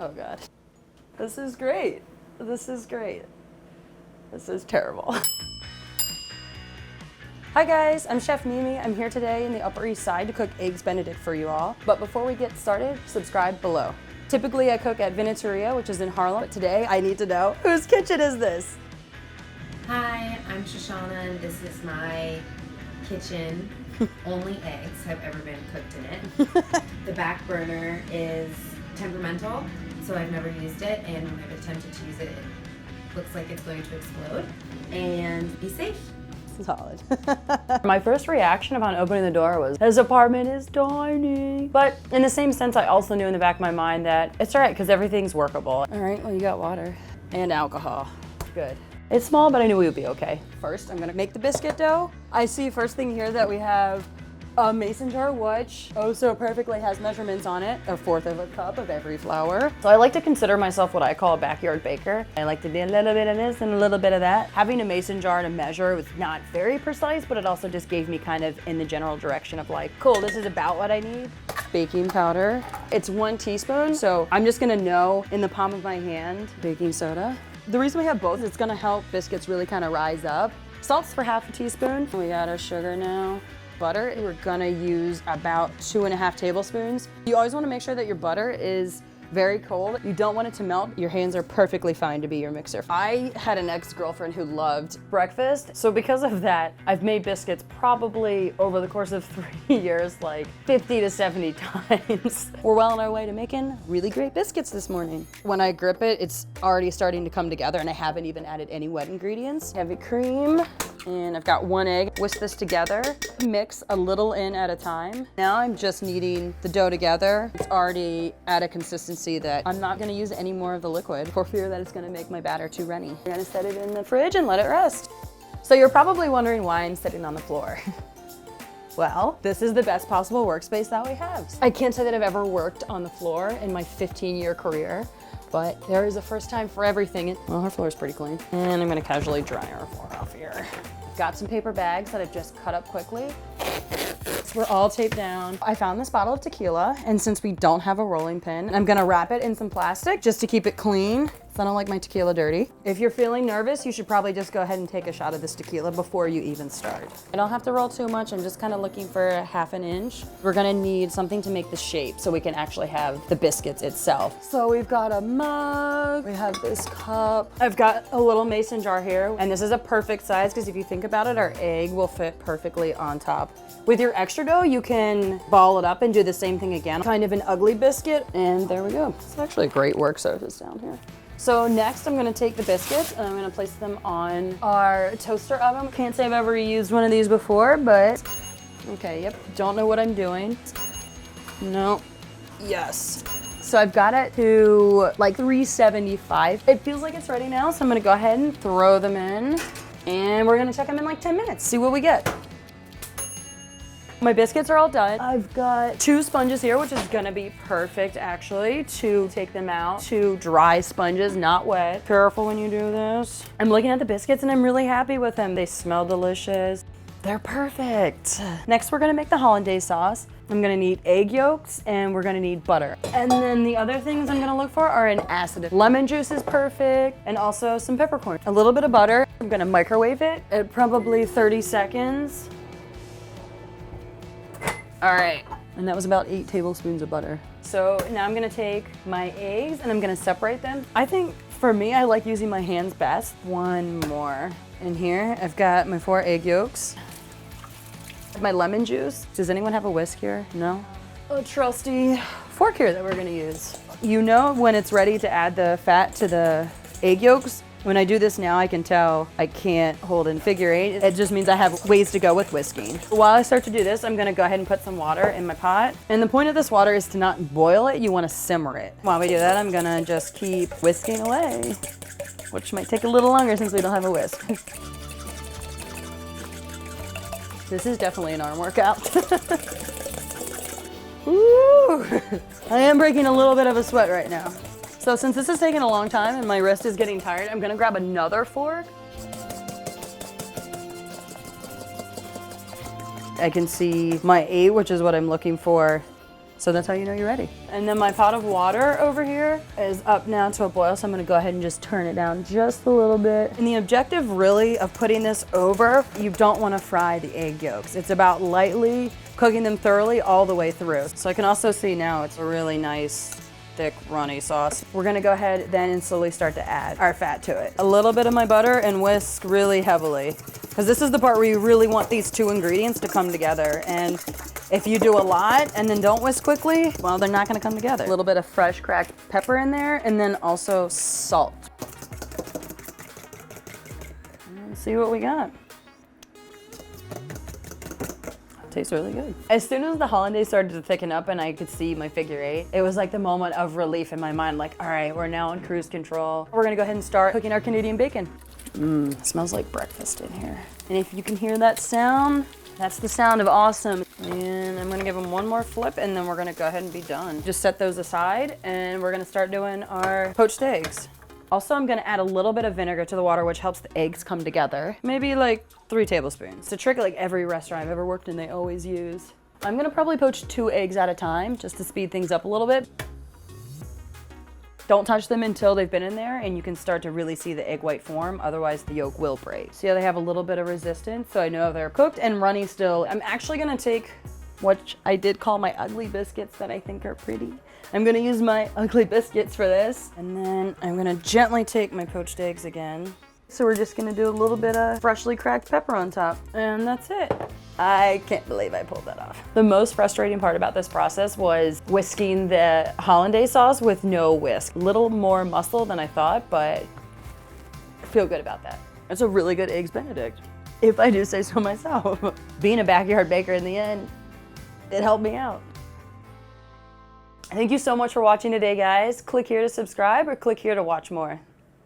Oh God. This is great. This is great. This is terrible. Hi guys, I'm Chef Mimi. I'm here today in the Upper East Side to cook Eggs Benedict for you all. But before we get started, subscribe below. Typically I cook at Refinery29, which is in Harlem, but today I need to know whose kitchen is this? Hi, I'm Shoshana and this is my kitchen. Only eggs have ever been cooked in it. The back burner is temperamental, so I've never used it, and when I've attempted to use it, it looks like it's going to explode. And be safe. Solid. My first reaction upon opening the door was, his apartment is tiny. But in the same sense, I also knew in the back of my mind that it's all right because everything's workable. All right, well, you got water and alcohol. Good. It's small, but I knew we would be okay. First, I'm gonna make the biscuit dough. I see first thing here that we have a mason jar, which oh so perfectly has measurements on it, 1/4 of a cup of every flour. So I like to consider myself what I call a backyard baker. I like to do a little bit of this and a little bit of that. Having a mason jar to measure was not very precise, but it also just gave me kind of in the general direction of like, cool, this is about what I need. Baking powder. It's 1 teaspoon, so I'm just gonna know in the palm of my hand. Baking soda. The reason we have both is it's gonna help biscuits really kind of rise up. Salt's for 1/2 teaspoon. We got our sugar now. Butter, we're gonna use about 2.5 tablespoons. You always wanna make sure that your butter is very cold. You don't want it to melt. Your hands are perfectly fine to be your mixer. I had an ex-girlfriend who loved breakfast, so because of that, I've made biscuits probably over the course of 3 years, like 50 to 70 times. We're well on our way to making really great biscuits this morning. When I grip it, it's already starting to come together and I haven't even added any wet ingredients. Heavy cream, and I've got 1 egg. Whisk this together, mix a little in at a time. Now I'm just kneading the dough together. It's already at a consistency that I'm not gonna use any more of the liquid for fear that it's gonna make my batter too runny. We're gonna set it in the fridge and let it rest. So you're probably wondering why I'm sitting on the floor. Well, this is the best possible workspace that we have. I can't say that I've ever worked on the floor in my 15-year career, but there is a first time for everything. Well, our floor is pretty clean. And I'm gonna casually dry our floor off here. Got some paper bags that I've just cut up quickly. We're all taped down. I found this bottle of tequila, and since we don't have a rolling pin, I'm gonna wrap it in some plastic just to keep it clean. I don't like my tequila dirty. If you're feeling nervous, you should probably just go ahead and take a shot of this tequila before you even start. I don't have to roll too much. I'm just kind of looking for 1/2 inch. We're gonna need something to make the shape so we can actually have the biscuits itself. So we've got a mug, we have this cup. I've got a little mason jar here, and this is a perfect size because if you think about it, our egg will fit perfectly on top. With your extra dough, you can ball it up and do the same thing again. Kind of an ugly biscuit, and there we go. It's actually a great work surface down here. So next I'm gonna take the biscuits and I'm gonna place them on our toaster oven. Can't say I've ever used one of these before, but okay, yep, don't know what I'm doing. No, yes. So I've got it to like 375. It feels like it's ready now, so I'm gonna go ahead and throw them in and we're gonna check them in like 10 minutes, see what we get. My biscuits are all done. I've got 2 sponges here, which is gonna be perfect actually to take them out. 2 dry sponges, not wet. Careful when you do this. I'm looking at the biscuits and I'm really happy with them. They smell delicious. They're perfect. Next, we're gonna make the hollandaise sauce. I'm gonna need egg yolks and we're gonna need butter. And then the other things I'm gonna look for are an acid. Lemon juice is perfect and also some peppercorn. A little bit of butter. I'm gonna microwave it at probably 30 seconds. All right, and that was about 8 tablespoons of butter. So now I'm gonna take my eggs and I'm gonna separate them. I think for me, I like using my hands best. 1 more. In here, I've got my 4 egg yolks. My lemon juice. Does anyone have a whisk here? No? A trusty fork here that we're gonna use. You know when it's ready to add the fat to the egg yolks? When I do this now, I can tell I can't hold in figure 8. It just means I have ways to go with whisking. While I start to do this, I'm gonna go ahead and put some water in my pot. And the point of this water is to not boil it, you wanna simmer it. While we do that, I'm gonna just keep whisking away, which might take a little longer since we don't have a whisk. This is definitely an arm workout. Ooh, I am breaking a little bit of a sweat right now. So since this is taking a long time and my wrist is getting tired, I'm gonna grab another fork. I can see my 8, which is what I'm looking for, So that's how you know you're ready. And then my pot of water over here is up now to a boil, so I'm gonna go ahead and just turn it down just a little bit. And the objective really of putting this over, you don't wanna fry the egg yolks. It's about lightly cooking them thoroughly all the way through. So I can also see now it's a really nice, thick, runny sauce. We're gonna go ahead then and slowly start to add our fat to it. A little bit of my butter and whisk really heavily, because this is the part where you really want these two ingredients to come together. And if you do a lot and then don't whisk quickly, well, they're not gonna come together. A little bit of fresh cracked pepper in there, and then also salt. Let's see what we got. Tastes really good. As soon as the hollandaise started to thicken up and I could see my figure 8, it was like the moment of relief in my mind, like, all right, we're now on cruise control. We're gonna go ahead and start cooking our Canadian bacon. Smells like breakfast in here. And if you can hear that sound, that's the sound of awesome. And I'm gonna give them one more flip and then we're gonna go ahead and be done. Just set those aside and we're gonna start doing our poached eggs. Also, I'm gonna add a little bit of vinegar to the water, which helps the eggs come together. Maybe like 3 tablespoons. It's a trick like every restaurant I've ever worked in, they always use. I'm gonna probably poach 2 eggs at a time just to speed things up a little bit. Don't touch them until they've been in there and you can start to really see the egg white form, otherwise the yolk will break. See how they have a little bit of resistance, so I know they're cooked and runny still. I'm actually gonna take what I did call my ugly biscuits that I think are pretty. I'm gonna use my ugly biscuits for this. And then I'm gonna gently take my poached eggs again. So we're just gonna do a little bit of freshly cracked pepper on top. And that's it. I can't believe I pulled that off. The most frustrating part about this process was whisking the hollandaise sauce with no whisk. A little more muscle than I thought, but I feel good about that. It's a really good Eggs Benedict, if I do say so myself. Being a backyard baker in the end, it helped me out. Thank you so much for watching today, guys. Click here to subscribe or click here to watch more.